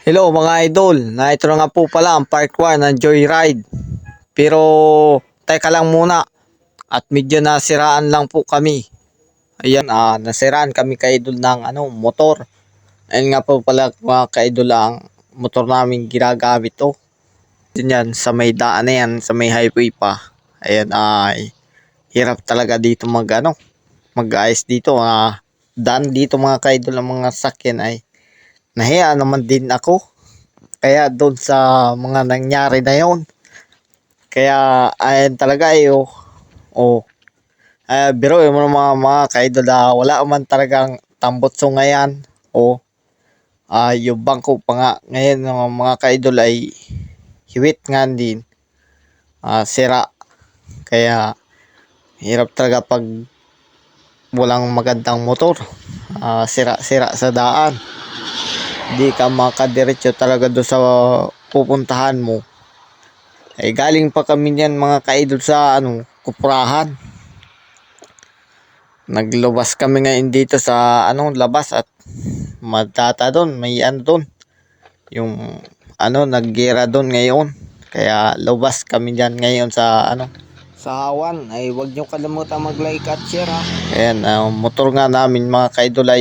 Hello mga idol, na ito na nga po pala ang part 1 ng Joyride. Pero teka lang muna at medyo nasiraan lang po kami. Ayan, nasiraan kami ka-idol ng motor. Ayun nga po pala mga ka-idol ang motor namin ginagamit to. Yan sa may daan na yan, sa may highway pa. Ayan ay hirap talaga dito mag-ayos dito. Daan dito mga ka-idol ang mga sakyan ay nahiya naman din ako. Kaya doon sa mga nangyari na yon. Kaya ayan talaga biro mo ng mga kaidol wala man talagang tambotso ngayon. Yung bangko pa nga ngayon ng mga kaidol ay hiwit nga din. Sira. Kaya hirap talaga pag walang magandang motor. Sira sa daan. Hindi ka makadiretso talaga doon sa pupuntahan mo. Galing pa kami niyan mga kaidol sa Kuprahan. Naglabas kami ngayon dito sa labas at matata doon, may doon. Yung naggera doon ngayon. Kaya labas kami diyan ngayon sa sa Hawan. Wag niyo kalimutan mag-like at share ha. Ayan, motor nga namin mga kaidol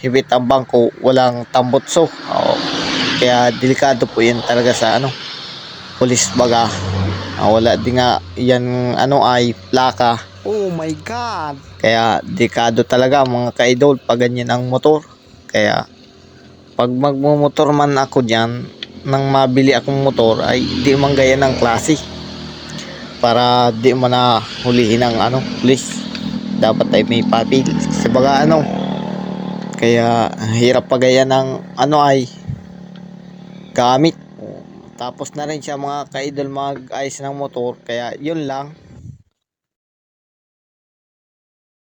hibit ang bangko, walang tambutso. Kaya delikado po yan talaga sa pulis baga. Wala din nga yan ay plaka. Oh my god. Kaya delikado talaga mga ka-idol pag ganyan ang motor. Kaya pag magmumotor man ako diyan nang mabili akong motor ay di man gaya ng klase. Para di man na hulihin ng pulis. Dapat ay may papel. Sa baga kaya hirap pagaya ng ay gamit. Tapos na rin siya mga ka-idol mag-ayos ng motor. Kaya yun lang.